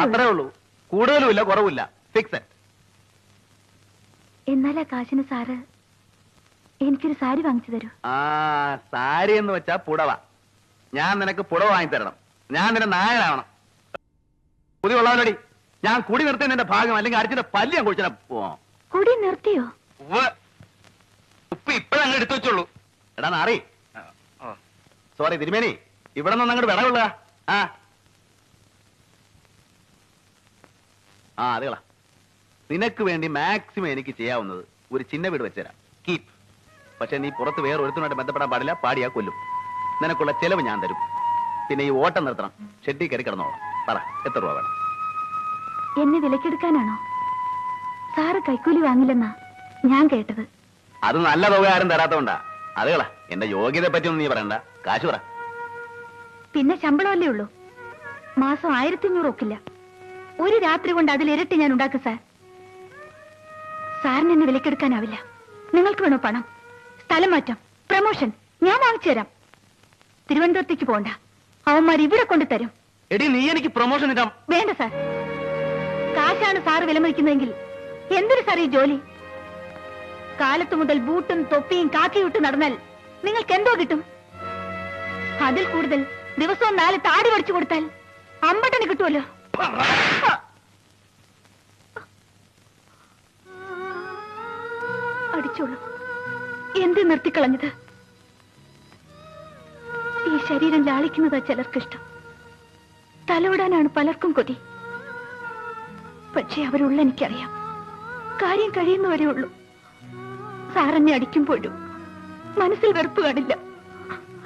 അത്രേ ഉള്ളൂ, കൂടുതലുമില്ല കുറവില്ല, ഫിക്സഡ്. എന്നാലാ കാശിന് സാറ് എനിക്കൊരു സാരി വാങ്ങിച്ചു തരൂ. ആ സാരി എന്ന് വെച്ചാ പുടവ. ഞാൻ നിനക്ക് പുടവ വാങ്ങി തരണം. ഞാൻ നിന്റെ നായനാവണം. പുതിയ ഉള്ളവരോടി ഞാൻ കുടി നിർത്തുന്നതിന്റെ ഭാഗം, അല്ലെങ്കിൽ അടിച്ചിന്റെ പല്ല് ഞാൻ കുടിച്ചാ പോവാ. കുടി നിർത്തിയോ? ഉപ്പ് ഇപ്പഴങ്ങ് എടുത്തു വെച്ചുള്ളൂ. എടാ നാറി, സോറി തിരുമേനി, ഇവിടെ നിന്ന് അങ്ങോട്ട് വിളവുള്ള അതുകളാ. നിനക്ക് വേണ്ടി മാക്സിമം എനിക്ക് ചെയ്യാവുന്നത് ഒരു ചിന്ന വീട് വെച്ചുതരാം, കീപ്. പക്ഷെ നീ പുറത്ത് വേറെ ഒരുത്തനുമായിട്ട് ബന്ധപ്പെടാൻ പാടില്ല, പാടിയാ കൊല്ലും. നിനക്കുള്ള ചെലവ് ഞാൻ തരും. പിന്നെ ഈ ഓട്ടം നിർത്തണം, ഷെഡ്ഡി കയറി കിടന്നോളാം. പറ, എത്ര രൂപ വേണം? എന്നെ വിലക്കെടുക്കാനാണോ? സാറ് കൈക്കൂലി വാങ്ങില്ലെന്നാ ഞാൻ കേട്ടത്. അത് നല്ല തുക ആരും തരാത്തോണ്ടാ. അതുകളാ, എന്റെ യോഗ്യതയെ പറ്റിയൊന്നും നീ പറയണ്ട, കാശ് പറ. പിന്നെ ശമ്പളമല്ലേ ഉള്ളൂ, മാസം 1500 ഒക്കില്ല. ഒരു രാത്രി കൊണ്ട് അതിലിരട്ടി ഞാൻ ഉണ്ടാക്കും സാർ. സാറിന് എന്നെ വിലക്കെടുക്കാനാവില്ല. നിങ്ങൾക്ക് വേണോ പണം, സ്ഥലം മാറ്റം, പ്രമോഷൻ? ഞാൻ വാങ്ങിച്ചു തരാം. തിരുവനന്തപുരത്തേക്ക് പോണ്ട, അവന്മാർ ഇവിടെ കൊണ്ടുതരും. എടി നീ എനിക്ക് പ്രൊമോഷൻ ഇടാം. വേണ്ട സാർ, കാശാണ് സാറ് വിലമതിക്കുന്നതെങ്കിൽ എന്തൊരു സാർ ഈ ജോലി? കാലത്തു മുതൽ ബൂട്ടും തൊപ്പിയും കാക്കിയിട്ട് നടന്നാൽ നിങ്ങൾക്ക് എന്തോ കിട്ടും? അതിൽ കൂടുതൽ ദിവസവും 4 താടി പഠിച്ചു കൊടുത്താൽ അമ്പട്ടന് കിട്ടുമല്ലോ. അടിച്ചോളൂ. എന്ത് നിർത്തിക്കളഞ്ഞത്? ഈ ശരീരം ലാളിക്കുന്നതാ ചിലർക്കിഷ്ടം, തലോടാനാണ് പലർക്കും കൊതി. പക്ഷേ അവരുള്ള എനിക്കറിയാം, കാര്യം കഴിയുന്നവരേ ഉള്ളൂ. സാറെന്നെ അടിക്കുമ്പോഴും മനസ്സിൽ വെറുപ്പ് കാണില്ല.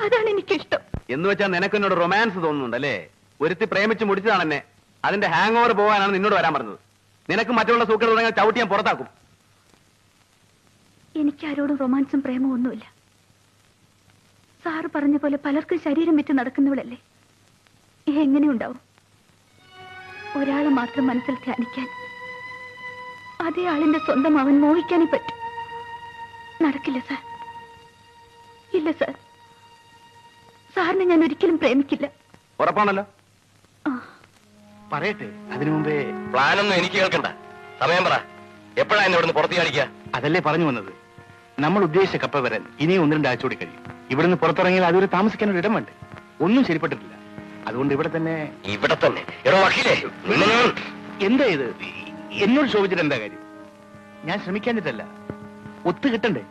അതാണ് എനിക്കിഷ്ടം. എന്ന് വെച്ചാൽ നിനക്കെന്നോട് റൊമാൻസ് തോന്നുന്നുണ്ടല്ലേ? ഒരുത്തി പ്രേമിച്ച് മുടിച്ചതാണെന്നെ. അതിന്റെ ഹാങ് ഓവർ പോകാനാണ് നിന്നോട് വരാൻ പറഞ്ഞത്. നിനക്ക് മറ്റുള്ള സൂക്കർ തുടങ്ങിയാൽ ചവിട്ടി ഞാൻ പുറത്താക്കും. എനിക്കാരോടും റൊമാൻസും പ്രേമവും ഒന്നുമില്ല. സാറ് പറഞ്ഞ പോലെ പലർക്കും ശരീരം വിറ്റ് നടക്കുന്നവളല്ലേ. എങ്ങനെയുണ്ടാവും? ഒരാളെ മാത്രം മനസ്സിൽ ധ്യാനിക്കാൻ, അതേ ആളിന്റെ സ്വന്തം അവൻ മോഹിക്കാനേ പറ്റും. നടക്കില്ല സാർ. ഇല്ല സാർ, സാറിനെ ഞാൻ ഒരിക്കലും പ്രേമിക്കില്ല. ഉറപ്പാണല്ലോ? പറയട്ടെ, അതിനു മുമ്പേ പ്ലാനൊന്നും എനിക്ക് കേൾക്കണ്ട. സമയം പറ, എപ്പോഴാ എന്നെ ഇവിടുന്ന് പുറത്തു കാണിക്കുക? അതല്ലേ പറഞ്ഞു വന്നത്. നമ്മൾ ഉദ്ദേശിച്ച കപ്പ വരാൻ ഇനിയും 1-2 ആഴ്ച കൂടി കഴിയും. ഇവിടുന്ന് പുറത്തിറങ്ങിയാൽ അതൊരു താമസിക്കാനൊരു ഇടം വേണ്ടേ? ഒന്നും ശരിപ്പെട്ടിട്ടില്ല. അതുകൊണ്ട് ഇവിടെ തന്നെ. ഇവിടെ തന്നെ? എടോ വക്കീലേ, എന്താ ഇത്? എന്നോട് ശോഭിച്ചിട്ട് എന്താ കാര്യം? ഞാൻ ശ്രമിക്കാഞ്ഞിട്ടല്ല, ഒത്തു കിട്ടണ്ടേ?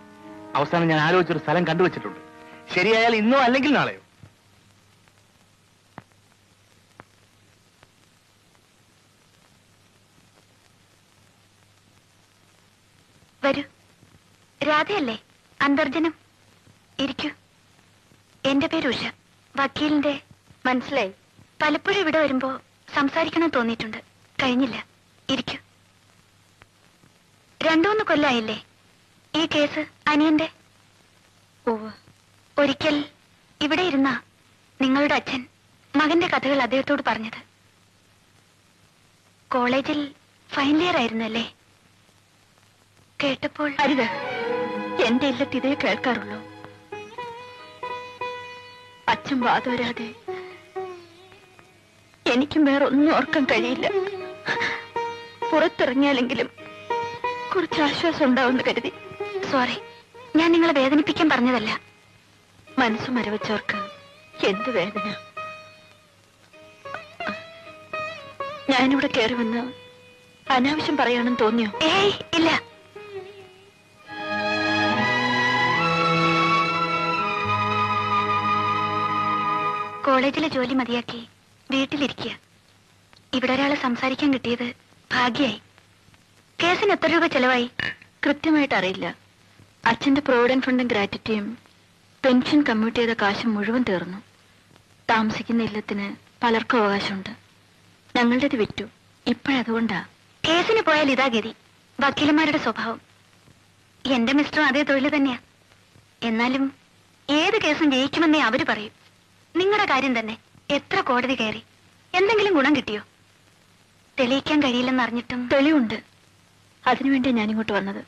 അവസാനം ഞാൻ ആലോചിച്ചൊരു സ്ഥലം കണ്ടുവച്ചിട്ടുണ്ട്. ശരിയായാൽ ഇന്നോ അല്ലെങ്കിൽ നാളെയോ. വരൂ. രാധയല്ലേ? അന്തർജനം. ഇരിക്കൂ. എന്റെ പേര് ഉഷ, വക്കീലിന്റെ. മനസ്സിലായി. പലപ്പോഴും ഇവിടെ വരുമ്പോ സംസാരിക്കണം തോന്നിയിട്ടുണ്ട്, കഴിഞ്ഞില്ല. ഇരിക്കൂ. 2-3 കൊല്ലായില്ലേ ഈ കേസ് അനിയന്റെ? ഒരിക്കൽ ഇവിടെ ഇരുന്ന നിങ്ങളുടെ അച്ഛൻ മകന്റെ കഥകൾ അദ്ദേഹത്തോട് പറഞ്ഞത്. കോളേജിൽ ഫൈനൽ ഇയർ ആയിരുന്നല്ലേ? കേട്ടപ്പോൾ അരുത്, എന്റെ ഇല്ലത്ത് ഇതേ കേൾക്കാറുള്ളൂ. അച്ഛൻ വാതോരാതെ എനിക്കും വേറെ ഒന്നും ഓർക്കാൻ കഴിയില്ല. പുറത്തിറങ്ങിയാലെങ്കിലും കുറച്ച് ആശ്വാസം ഉണ്ടാവുമെന്ന് കരുതി. സോറി, ഞാൻ നിങ്ങളെ വേദനിപ്പിക്കാൻ പറഞ്ഞതല്ല. മനസ്സു മരവച്ചവർക്ക് എന്ത് വേദന. ഞാനിവിടെ കയറി വന്ന് അനാവശ്യം പറയാണെന്ന് തോന്നിയോ? ഏയ് ഇല്ല. കോളേജിലെ ജോലി മതിയാക്കി വീട്ടിലിരിക്കുക. ഇവിടെ ഒരാളെ സംസാരിക്കാൻ കിട്ടിയത് ഭാഗ്യായി. കേസിന് എത്ര രൂപ ചെലവായി? കൃത്യമായിട്ട് അറിയില്ല. അച്ഛന്റെ പ്രൊവിഡന്റ് ഫണ്ടും ഗ്രാറ്റുറ്റിയും പെൻഷൻ കമ്മ്യൂട്ട് ചെയ്ത കാശ് മുഴുവൻ തീർന്നു. താമസിക്കുന്ന ഇല്ലത്തിന് പലർക്കും അവകാശമുണ്ട്. ഞങ്ങളുടേത് വിറ്റു. ഇപ്പോഴതുകൊണ്ടാ. കേസിന് പോയാൽ ഇതാ ഗതി. വക്കീലന്മാരുടെ സ്വഭാവം. എന്റെ മിസ്റ്ററും അതേ തൊഴിൽ തന്നെയാ. എന്നാലും ഏത് കേസും ജയിക്കുമെന്നേ അവര് പറയും. നിങ്ങളുടെ കാര്യം തന്നെ എത്ര കോടതി കയറി, എന്തെങ്കിലും ഗുണം കിട്ടിയോ? തെളിയിക്കാൻ കഴിയില്ലെന്നറിഞ്ഞിട്ടും തെളിവുണ്ട്. അതിനുവേണ്ടി ഞാനിങ്ങോട്ട് വന്നത്.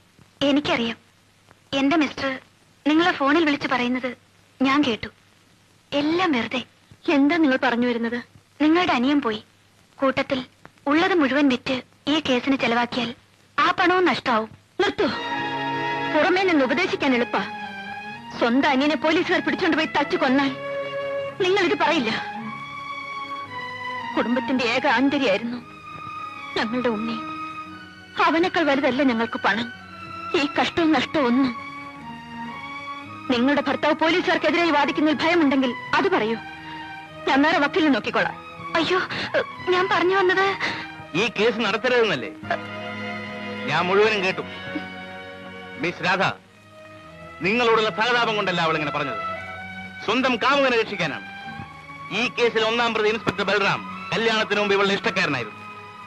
എനിക്കറിയാം. എന്റെ മിസ്റ്റർ നിങ്ങളെ ഫോണിൽ വിളിച്ചു പറയുന്നത് ഞാൻ കേട്ടു. എല്ലാം വെറുതെ. എന്താ നിങ്ങൾ പറഞ്ഞു വരുന്നത്? നിങ്ങളുടെ അനിയൻ പോയി. കൂട്ടത്തിൽ ഉള്ളത് മുഴുവൻ വിറ്റ് ഈ കേസിന് ചെലവാക്കിയാൽ ആ പണവും നഷ്ടാവും. നിർത്തൂ. പുറമേ നിന്ന് ഉപദേശിക്കാൻ എളുപ്പ. സ്വന്തം അനിയനെ പോലീസുകാർ പിടിച്ചോണ്ട് പോയി തച്ചു കൊന്നാൽ നിങ്ങൾ ഇത് പറയില്ല. കുടുംബത്തിന്റെ ഏക ആന്തരിയായിരുന്നു ഞങ്ങളുടെ ഉണ്ണി. അവനേക്കാൾ വലുതല്ല ഞങ്ങൾക്ക് പണം, ഈ കഷ്ടവും നഷ്ടവും ഒന്നും. നിങ്ങളുടെ ഭർത്താവ് പോലീസുകാർക്കെതിരായി വാദിക്കുന്നതിൽ ഭയമുണ്ടെങ്കിൽ അത് പറയൂ. ഞാൻ നേരെ വക്കീലിനെ നോക്കിക്കോളാം. അയ്യോ, ഞാൻ പറഞ്ഞു വന്നത് ഈ കേസ് നടത്തരുതെന്നല്ലേ? ഞാൻ മുഴുവനും കേട്ടു. മിസ് രാധ, നിങ്ങളോടുള്ള സഹതാപം കൊണ്ടല്ല അവൾ ഇങ്ങനെ പറഞ്ഞത്. സ്വന്തം കാമുകനെ രക്ഷിക്കാനാണ്. ഈ കേസിൽ 1-ാം പ്രതി ഇൻസ്പെക്ടർ ബൽറാം കല്യാണത്തിന് മുമ്പ് ഇവളുടെ ഇഷ്ടക്കാരനായിരുന്നു.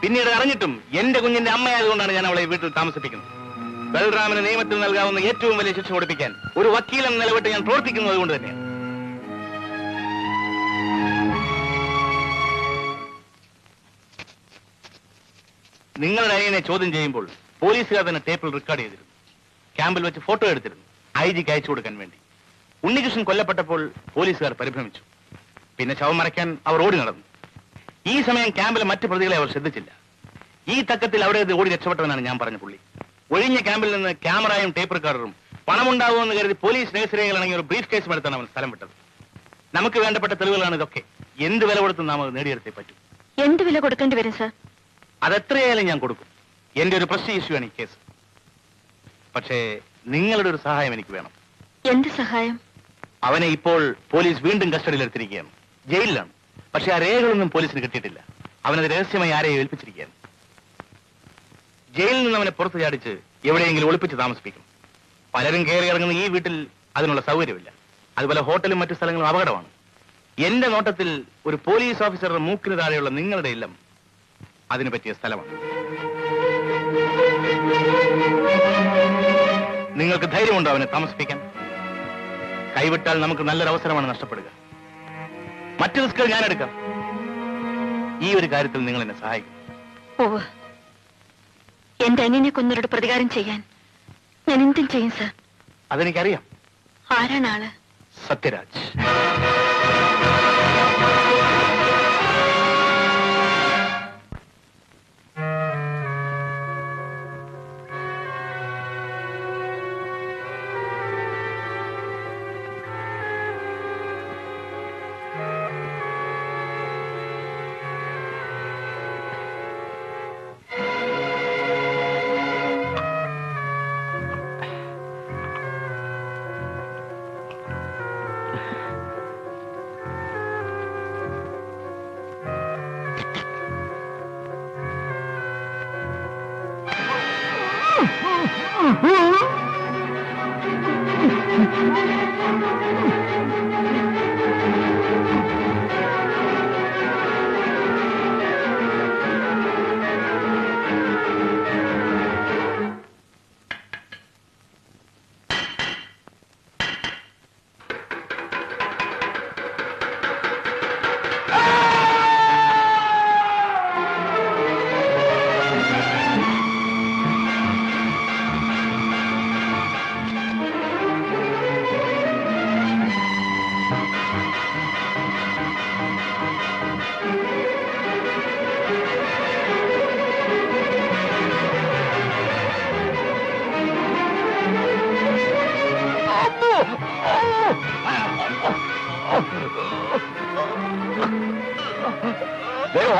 പിന്നീട് അറിഞ്ഞിട്ടും എന്റെ കുഞ്ഞിന്റെ അമ്മയായതുകൊണ്ടാണ് ഞാൻ അവളെ വീട്ടിൽ താമസിപ്പിക്കുന്നത്. ബൽറാമിന് നിയമത്തിൽ നൽകാവുന്ന ഏറ്റവും വലിയ ശിക്ഷ കൊടുപ്പിക്കാൻ ഒരു വക്കീലം നിലവിട്ട് ഞാൻ പ്രവർത്തിക്കുന്നത് കൊണ്ട് തന്നെയാണ്. നിങ്ങളുടെ അനിയനെ ചോദ്യം ചെയ്യുമ്പോൾ പോലീസുകാർ തന്നെ ടേപ്പിൽ റെക്കോർഡ് ചെയ്തിരുന്നു. ക്യാമ്പിൽ വെച്ച് ഫോട്ടോ എടുത്തിരുന്നു, IG-ക്ക് അയച്ചു കൊടുക്കാൻ വേണ്ടി. ഉണ്ണികൃഷ്ണൻ കൊല്ലപ്പെട്ടപ്പോൾ പോലീസുകാർ പരിഭ്രമിച്ചു. പിന്നെ ശവം മറയ്ക്കാൻ അവർ ഓടി നടന്നു. ഈ സമയം ക്യാമ്പിലെ മറ്റു പ്രതികളെ അവർ ശ്രദ്ധിച്ചില്ല. ഈ തക്കത്തിൽ അവിടെ ഓടി രക്ഷപ്പെട്ടവനാണ് ഞാൻ പറഞ്ഞ പുള്ളി. ഒഴിഞ്ഞ ക്യാമ്പിൽ നിന്ന് ക്യാമറയും ടേപ്പ് റെക്കോർഡറും പണമുണ്ടാകുമെന്ന് കരുതി പോലീസ് രഹസ്യരേഖകളാണെങ്കിൽ ഒരു ബ്രീഫ് കേസും എടുത്താണ് അവൻ സ്ഥലം വിട്ടത്. നമുക്ക് വേണ്ടപ്പെട്ട തെളിവുകളാണ് ഇതൊക്കെ. എന്ത് വില കൊടുത്തും നാം അത് നേടിയെടുത്തേ പറ്റൂ. എന്ത് വില കൊടുക്കേണ്ടി വരും സാർ? അതെത്രയായാലും ഞാൻ കൊടുക്കും. എന്റെ ഒരു പ്രസ്റ്റീജ് ഇഷ്യൂ ആണ് ഈ കേസ്. പക്ഷേ നിങ്ങളുടെ ഒരു സഹായം എനിക്ക് വേണം. എന്ത് സഹായം? അവനെ ഇപ്പോൾ പോലീസ് വീണ്ടും കസ്റ്റഡിയിൽ എടുത്തിരിക്കുകയാണ്. ജയിലിലാണ്. പക്ഷെ ആ രേഖകളൊന്നും പോലീസിന് കിട്ടിയിട്ടില്ല. അവനത് രഹസ്യമായി ആരെയും ഏൽപ്പിച്ചിരിക്കുകയാണ്. ജയിലിൽ നിന്ന് അവനെ പുറത്തു ചാടിച്ച് എവിടെയെങ്കിലും ഒളിപ്പിച്ച് താമസിപ്പിക്കും. പലരും കയറി ഇറങ്ങുന്ന ഈ വീട്ടിൽ അതിനുള്ള സൗകര്യമില്ല. അതുപോലെ ഹോട്ടലും മറ്റു സ്ഥലങ്ങളും അപകടമാണ്. എന്റെ നോട്ടത്തിൽ ഒരു പോലീസ് ഓഫീസറുടെ മൂക്കിന് താഴെയുള്ള നിങ്ങളുടെ ഇല്ലം അതിന് പറ്റിയ സ്ഥലമാണ്. നിങ്ങൾക്ക് ധൈര്യമുണ്ടോ അവനെ താമസിപ്പിക്കാൻ? കൈവിട്ടാൽ നമുക്ക് നല്ലൊരു അവസരമാണ് നഷ്ടപ്പെടുക. മറ്റു റിസ്കുകൾ ഞാൻ എടുക്കാം. ഈ ഒരു കാര്യത്തിൽ നിങ്ങൾ എന്നെ സഹായിക്കും. ഓ, എന്റെ അനിയനെ കൊന്നവരുടെ പ്രതികാരം ചെയ്യാൻ ഞാൻ എന്തും ചെയ്യും സാർ. അതെനിക്കറിയാം. ആരാണ് ആള്? സത്യരാജ്.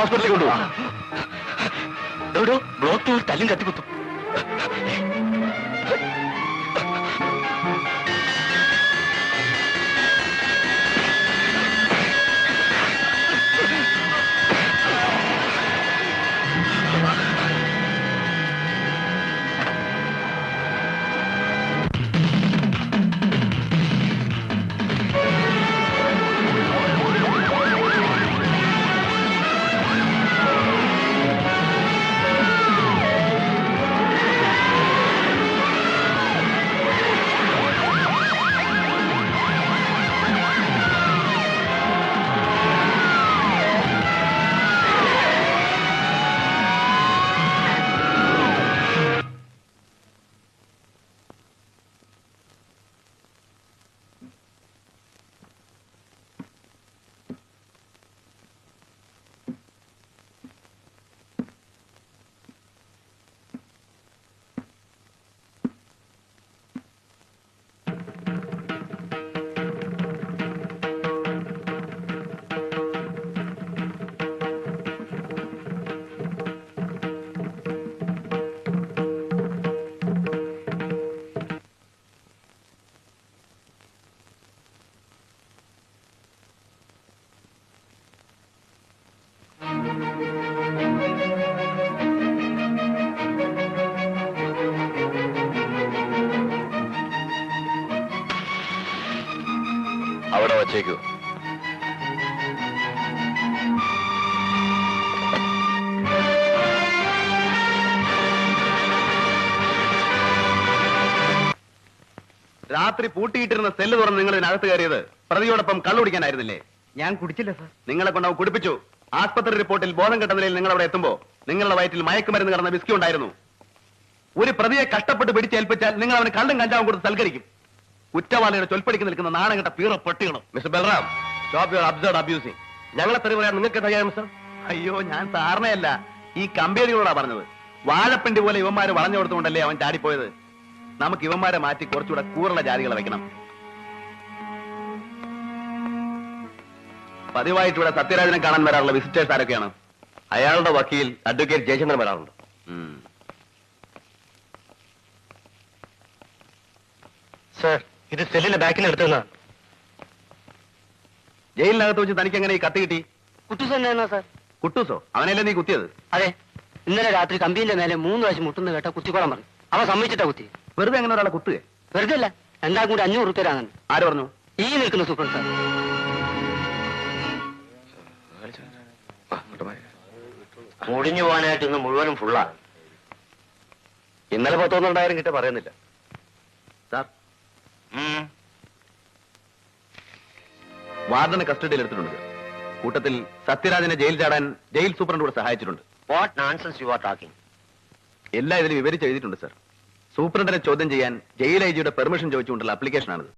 ഹോസ്പിറ്റലിൽ കൊണ്ടുപോകാം. ബ്ലോക്ക് തല്ലും കത്തിക്കുത്തും. വച്ചേക്കൂ. രാത്രി പൂട്ടിയിട്ടിരുന്ന സെല്ല് തുറന്ന് നിങ്ങൾ ഇതിനകത്ത് കയറിയത് പ്രതിയോടൊപ്പം കള്ളുടിക്കാനായിരുന്നില്ലേ? ഞാൻ കുടിച്ചില്ല സാർ. നിങ്ങളെ കൊണ്ട് അവൻ കുടിപ്പിച്ചു. ആസ്പത്രി റിപ്പോർട്ടിൽ ബോധം കെട്ട നിലയിൽ നിങ്ങൾ അവിടെ എത്തുമ്പോ നിങ്ങളുടെ വയറ്റിൽ മയക്കുമരുന്ന് കടന്ന വിസ്കി ഉണ്ടായിരുന്നു. ഒരു പ്രതിയെ കഷ്ടപ്പെട്ട് പിടിച്ചേൽപ്പിച്ചാൽ നിങ്ങൾ അവന് കള്ളും കഞ്ചാവും കൊടുത്ത് സൽക്കരിക്കും. കുറ്റവാളിയുടെ ചൊൽപ്പടിക്ക് നിൽക്കുന്ന നാണം കെട്ട പീറ പൊട്ടികളും. Mister Balram, stop your absurd abusing. ഞങ്ങളെ തെറി പറയാൻ നിങ്ങൾക്ക് ധൈര്യം മിസ്റ്റർ? അയ്യോ, ഞാൻ സാറിനെയല്ല, ഈ കമ്പേരികളോടാ പറഞ്ഞത്. വാഴപ്പിണ്ടി പോലെ ഇവന്മാര് വളഞ്ഞു കൊടുത്തുകൊണ്ടല്ലേ അവൻ ചാടിപ്പോയത്. നമുക്ക് ഇവന്മാരെ മാറ്റി കുറച്ചുകൂടെ കൂറുള്ള ജാതികളെ വെക്കണം. പതിവായിട്ട് ഇവിടെ സത്യരാജനെ കാണാൻ വരാറുള്ള വിസിറ്റേഴ്സ് ആരൊക്കെയാണ്? അയാളുടെ വക്കീൽ അഡ്വക്കേറ്റ് ജയചന്ദ്രൻ വരാറുണ്ട്. സർ, ഇത് സെല്ലിന്റെ ബാക്കിൽ എടുത്തതാണ്. ജയിലിനകത്ത് വെച്ച് തനിക്ക് എങ്ങനെ ഈ കത്ത് കിട്ടി? കുട്ടൂസ് തന്നെയാണോ സാർ? കുട്ടൂസോ? അവനല്ലേ നീ കുത്തിയത്? അതെ, ഇന്നലെ രാത്രി കമ്പീന്റെ മേലെ 3 പ്രാവശ്യം മുട്ടുന്ന കേട്ട കുത്തിക്കോളാൻ പറഞ്ഞു. അവൻ സമ്മതിച്ചിട്ടാ കുത്തി. വെറുതെ അങ്ങനെ ഒരാളെ കുത്തുകയെ? വെറുതെ അല്ല, എന്താ കൂടി 500 രൂപ തരാൻ. ആര് പറഞ്ഞു? ഈ നിൽക്കുന്ന സൂപ്രണ്ട് സാർ. മുടിഞ്ഞു പോകാനായിട്ട് ഇന്ന് മുഴുവനും ഫുള്ളാ. ഇന്നലെ 10-12 കിட்ட പറയുന്നില്ല. സാർ, വാർഡനെ കസ്റ്റഡിയിൽ എടുത്തിട്ടുണ്ട്. കൂട്ടത്തിൽ സത്യരാജനെ ജയിൽ ചാടാൻ ജയിൽ സൂപ്രണ്ട് കൂടെ സഹായിച്ചിട്ടുണ്ട്. What nonsense you are talking? എല്ലാം ഇതിൽ വിവരിച്ച് എഴുതിയിട്ടുണ്ട് സാർ. സൂപ്രണ്ടിനെ ചോദ്യം ചെയ്യാൻ ജയിൽ ഐ ജിയുടെ പെർമിഷൻ ചോദിച്ചുകൊണ്ടുള്ള അപ്ലിക്കേഷനാണിത്.